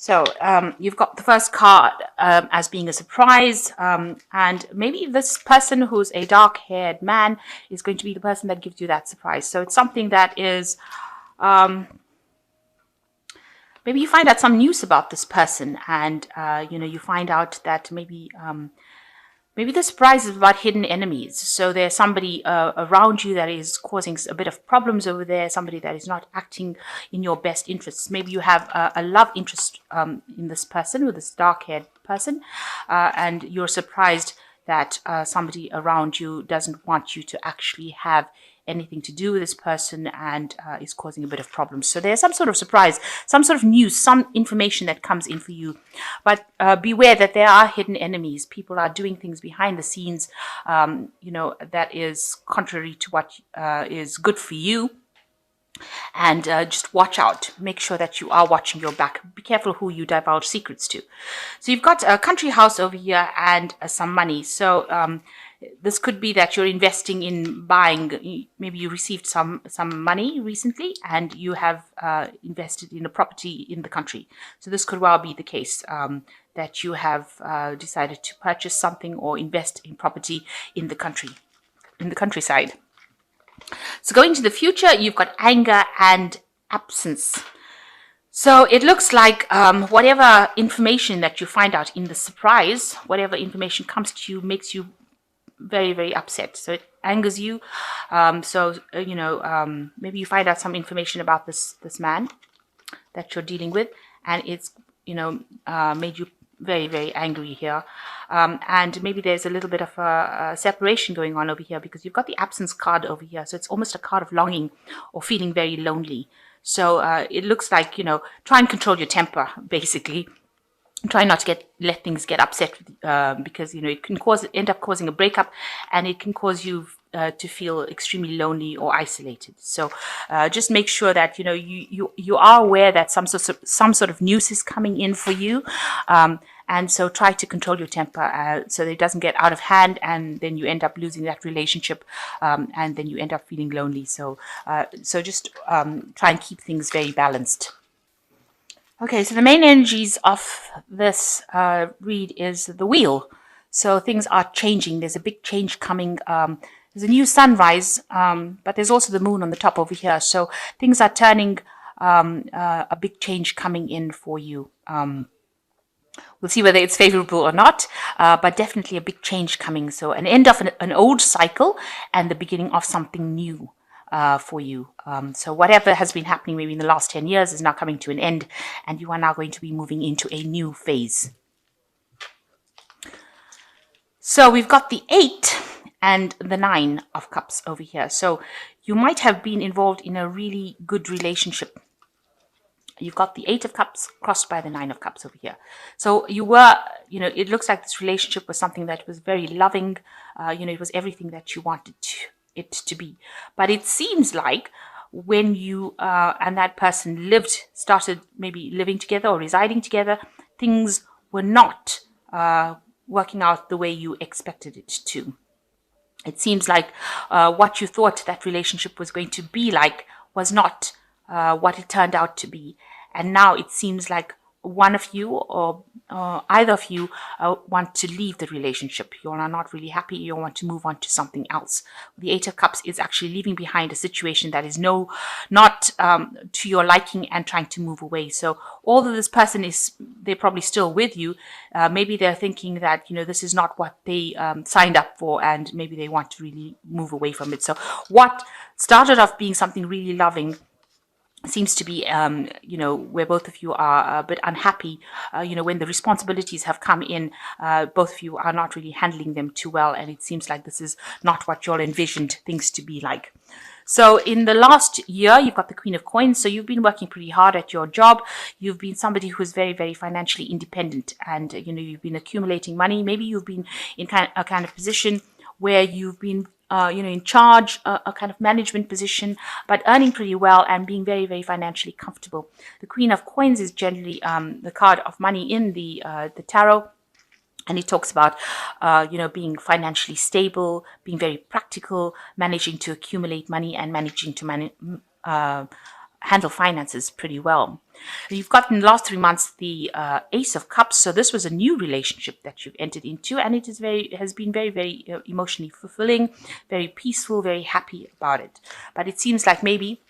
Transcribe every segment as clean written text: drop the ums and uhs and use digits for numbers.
So you've got the first card as being a surprise, and maybe this person who's a dark-haired man is going to be the person that gives you that surprise. So it's something that is, maybe you find out some news about this person, and you find out that maybe the surprise is about hidden enemies. So there's somebody around you that is causing a bit of problems over there, somebody that is not acting in your best interests. Maybe you have a love interest in this person, with this dark-haired person, and you're surprised that somebody around you doesn't want you to actually have anything to do with this person and is causing a bit of problems. So there's some sort of surprise, some sort of news, some information that comes in for you. But beware that there are hidden enemies. People are doing things behind the scenes, that is contrary to what is good for you. And just watch out. Make sure that you are watching your back. Be careful who you divulge secrets to. So you've got a country house over here and some money. So this could be that you're investing in buying. Maybe you received some money recently and you have invested in a property in the country. So this could well be the case, that you have decided to purchase something or invest in property in the countryside. So going to the future, you've got anger and absence. So it looks like whatever information that you find out in the surprise, whatever information comes to you, makes you very, very upset. So it angers you. Maybe you find out some information about this man that you're dealing with, and it's made you very, very angry here. And maybe there's a little bit of a separation going on over here, because you've got the absence card over here. So it's almost a card of longing or feeling very lonely. So it looks like, try and control your temper, basically. Try not to let things get upset, because it can end up causing a breakup, and it can cause you to feel extremely lonely or isolated. So just make sure that you are aware that some sort of news is coming in for you, and so try to control your temper so that it doesn't get out of hand, and then you end up losing that relationship, and then you end up feeling lonely. So just try and keep things very balanced. Okay, so the main energies of this read is the wheel. So things are changing. There's a big change coming. There's a new sunrise, but there's also the moon on the top over here. So things are turning, a big change coming in for you. We'll see whether it's favorable or not, but definitely a big change coming. So an end of an old cycle and the beginning of something new. For you. So whatever has been happening maybe in the last 10 years is now coming to an end, and you are now going to be moving into a new phase. So we've got the 8 and the 9 of Cups over here. So you might have been involved in a really good relationship. You've got the 8 of Cups crossed by the 9 of Cups over here. So you were, it looks like this relationship was something that was very loving. It was everything that you wanted it to be. But it seems like when you and that person started maybe living together or residing together, things were not working out the way you expected it to. It seems like what you thought that relationship was going to be like was not what it turned out to be. And now it seems like one of you or either of you want to leave the relationship. You are not really happy. You want to move on to something else. The 8 of Cups is actually leaving behind a situation that is not to your liking and trying to move away. So although this person they're probably still with you, maybe they're thinking that, this is not what they signed up for, and maybe they want to really move away from it. So what started off being something really loving seems to be, where both of you are a bit unhappy. When the responsibilities have come in, both of you are not really handling them too well, and it seems like this is not what you all envisioned things to be like. So in the last year, you've got the Queen of Coins. So you've been working pretty hard at your job. You've been somebody who's very, very financially independent, and you've been accumulating money. Maybe you've been in a kind of position where you've been in charge, a kind of management position, but earning pretty well and being very, very financially comfortable. The Queen of Coins is generally the card of money in the tarot. And it talks about, being financially stable, being very practical, managing to accumulate money and managing to handle finances pretty well. You've got in the last 3 months the Ace of Cups. So this was a new relationship that you've entered into, and it has been very emotionally fulfilling, very peaceful, very happy about it. But it seems like maybe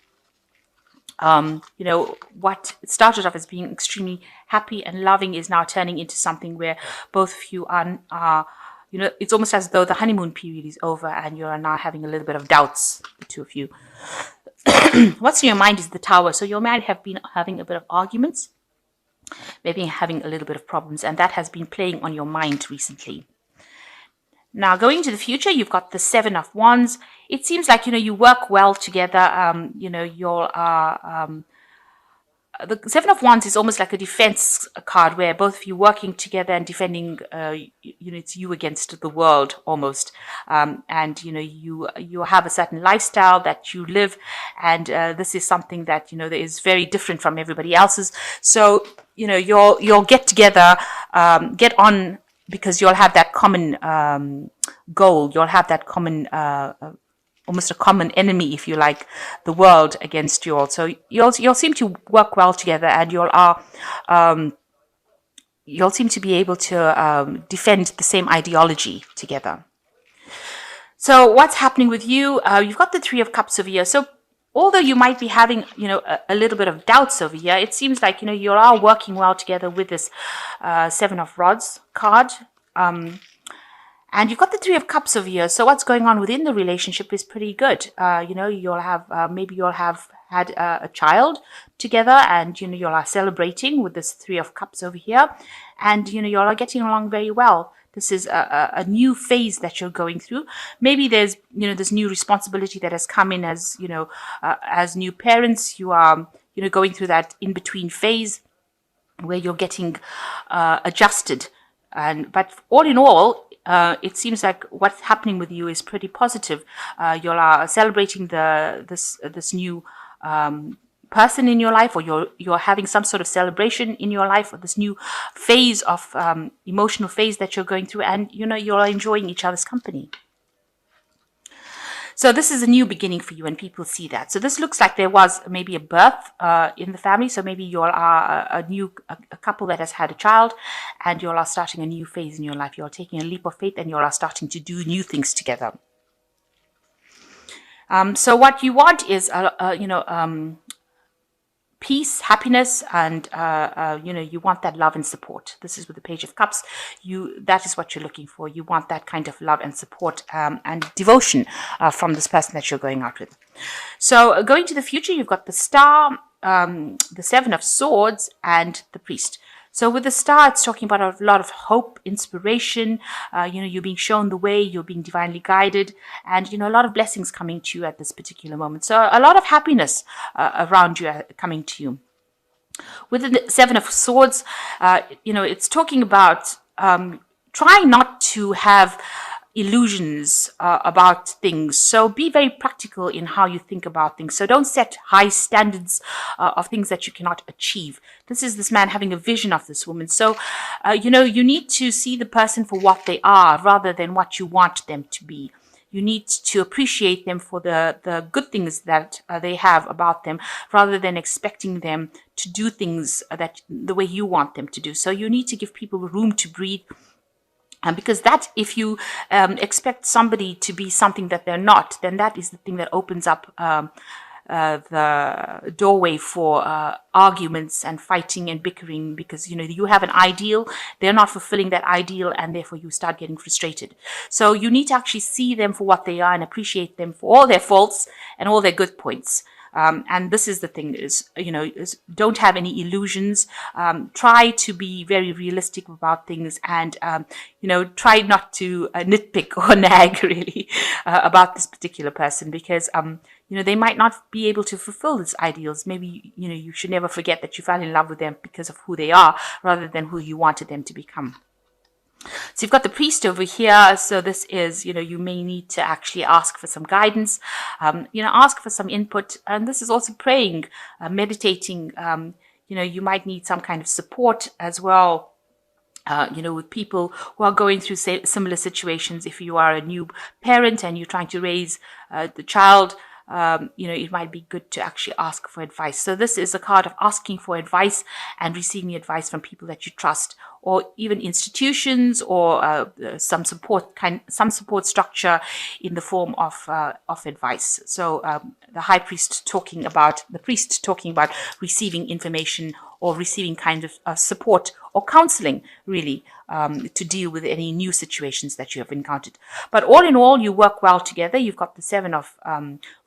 what started off as being extremely happy and loving is now turning into something where both of you are it's almost as though the honeymoon period is over and you are now having a little bit of doubts, the two of you. What's in your mind is the Tower. So you might have been having a bit of arguments, maybe having a little bit of problems, and that has been playing on your mind recently. Now, going into the future, you've got the Seven of Wands. It seems like, you work well together. The Seven of Wands is almost like a defense card where both of you working together and defending, it's you against the world almost. And, you have a certain lifestyle that you live, and this is something that, that is very different from everybody else's. So, you'll get together, get on, because you'll have that common goal. You'll have that common almost a common enemy, if you like, the world against you all. So you'll seem to work well together, and you'll seem to be able to defend the same ideology together. So what's happening with you? You've got the Three of Cups over here. So although you might be having, a little bit of doubts over here, it seems like, you are working well together with this Seven of Rods card. And you've got the Three of Cups over here. So what's going on within the relationship is pretty good. You'll have, maybe you'll have had a child together, and, you'll are celebrating with this Three of Cups over here. And, you'll are getting along very well. This is a new phase that you're going through. Maybe there's, this new responsibility that has come in as, as new parents. You are, going through that in-between phase where you're getting adjusted. But all in all, it seems like what's happening with you is pretty positive. You are celebrating this new person in your life, or you're having some sort of celebration in your life, or this new phase of emotional phase that you're going through, and you're enjoying each other's company. So this is a new beginning for you, and people see that. So this looks like there was maybe a birth in the family. So maybe you are a couple that has had a child, and you are starting a new phase in your life. You're taking a leap of faith, and you are starting to do new things together. So what you want is, peace, happiness, and you want that love and support. This is with the Page of Cups. That is what you're looking for. You want that kind of love and support and devotion from this person that you're going out with. So going to the future, you've got the Star, the Seven of Swords, and the Priest. So with the Star, it's talking about a lot of hope, inspiration. You're being shown the way, you're being divinely guided, and, a lot of blessings coming to you at this particular moment. So a lot of happiness around you coming to you. With the Seven of Swords, it's talking about trying not to have illusions about things. So be very practical in how you think about things. So don't set high standards of things that you cannot achieve. This is this man having a vision of this woman. So, you need to see the person for what they are rather than what you want them to be. You need to appreciate them for the good things that they have about them, rather than expecting them to do things that the way you want them to do. So you need to give people room to breathe. Because that, if you expect somebody to be something that they're not, then that is the thing that opens up the doorway for arguments and fighting and bickering, because you have an ideal, they're not fulfilling that ideal, and therefore you start getting frustrated. So you need to actually see them for what they are and appreciate them for all their faults and all their good points. And this is the thing is don't have any illusions. Try to be very realistic about things, and, try not to nitpick or nag really about this particular person, because, they might not be able to fulfill these ideals. Maybe, you should never forget that you fell in love with them because of who they are rather than who you wanted them to become. So you've got the Priest over here. So this is, you may need to actually ask for some guidance, ask for some input. And this is also praying, meditating. You might need some kind of support as well, with people who are going through similar situations. If you are a new parent and you're trying to raise the child, it might be good to actually ask for advice. So this is a card of asking for advice and receiving advice from people that you trust, or even institutions, or some support structure in the form of advice. So the priest talking about receiving information or receiving kind of support or counseling, really, to deal with any new situations that you have encountered. But all in all, you work well together. You've got the 7 of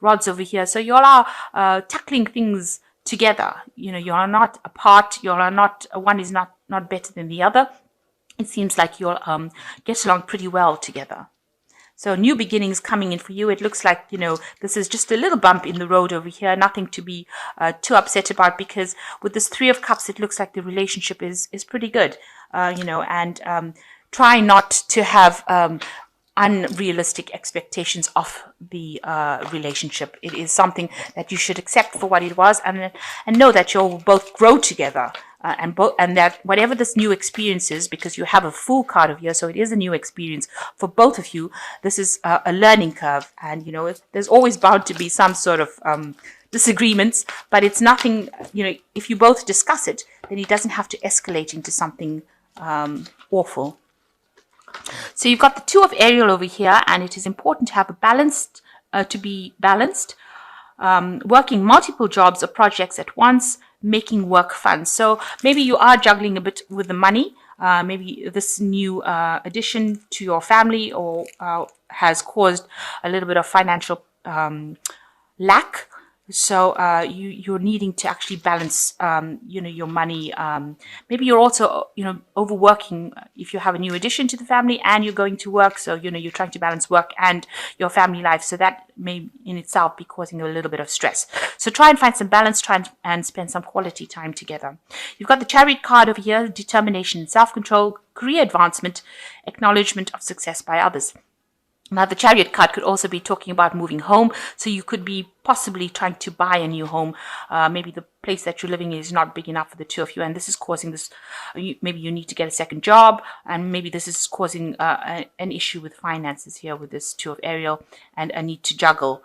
rods over here. So you all are tackling things together. You are not apart. You are not, one is not better than the other. It seems like you'll get along pretty well together. So new beginnings coming in for you. It looks like, this is just a little bump in the road over here. Nothing to be too upset about, because with this 3 of Cups, it looks like the relationship is pretty good, and try not to have unrealistic expectations of the relationship. It is something that you should accept for what it was, and know that you'll both grow together. And that whatever this new experience is, because you have a Fool card of here, so it is a new experience for both of you. This is a learning curve, and there's always bound to be some sort of disagreements, but it's nothing. If you both discuss it, then it doesn't have to escalate into something awful. So you've got the 2 of Ariel over here, and it is important to have to be balanced, working multiple jobs or projects at once, making work fun. So maybe you are juggling a bit with the money. Maybe this new addition to your family or has caused a little bit of financial lack. So you're needing to actually balance, your money. Maybe you're also, overworking if you have a new addition to the family and you're going to work. So, you're trying to balance work and your family life. So that may in itself be causing a little bit of stress. So try and find some balance, and spend some quality time together. You've got the Chariot card over here: determination, self-control, career advancement, acknowledgement of success by others. Now, the Chariot card could also be talking about moving home. So you could be possibly trying to buy a new home. Maybe the place that you're living in is not big enough for the 2 of you, and this is causing this. Maybe you need to get a second job, and maybe this is causing an issue with finances here with this 2 of Ariel, and a need to juggle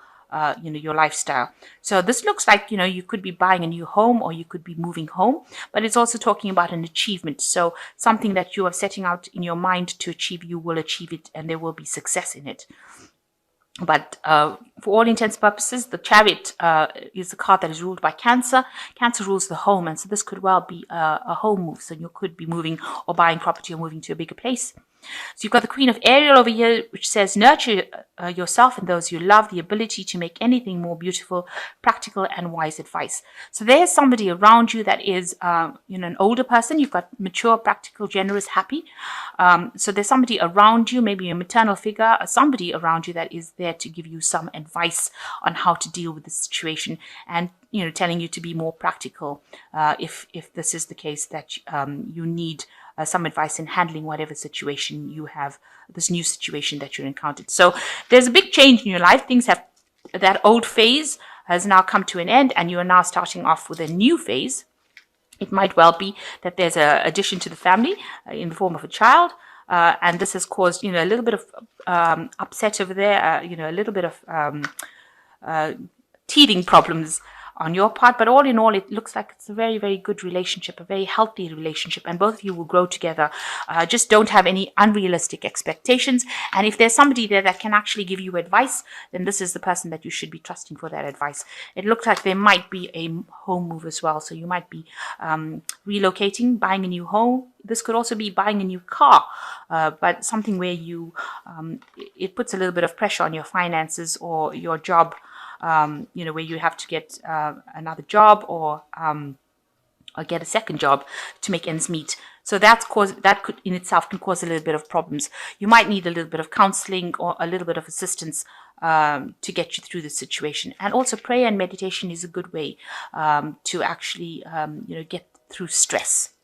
your lifestyle. So this looks like, you could be buying a new home, or you could be moving home, but it's also talking about an achievement. So something that you are setting out in your mind to achieve, you will achieve it, and there will be success in it. But for all intents and purposes, the Chariot is the card that is ruled by Cancer. Cancer rules the home, and so this could well be a home move. So you could be moving or buying property or moving to a bigger place. So you've got the Queen of Ariel over here, which says nurture yourself and those you love, the ability to make anything more beautiful, practical and wise advice. So there's somebody around you that is an older person. You've got mature, practical, generous, happy. So there's somebody around you, maybe a maternal figure, or somebody around you that is there to give you some advice on how to deal with the situation, and telling you to be more practical if this is the case, that you need some advice in handling whatever situation you have, this new situation that you're encountered. So there's a big change in your life. That old phase has now come to an end, and you are now starting off with a new phase. It might well be that there's an addition to the family in the form of a child, and this has caused a little bit of upset over there, a little bit of teething problems on your part. But all in all, it looks like it's a very, very good relationship, a very healthy relationship, and both of you will grow together. Just don't have any unrealistic expectations. And if there's somebody there that can actually give you advice, then this is the person that you should be trusting for that advice. It looks like there might be a home move as well. So you might be relocating, buying a new home. This could also be buying a new car, but something where it puts a little bit of pressure on your finances or your job. Where you have to get another job or get a second job to make ends meet. So that could in itself can cause a little bit of problems. You might need a little bit of counseling or a little bit of assistance to get you through the situation. And also prayer and meditation is a good way to actually get through stress.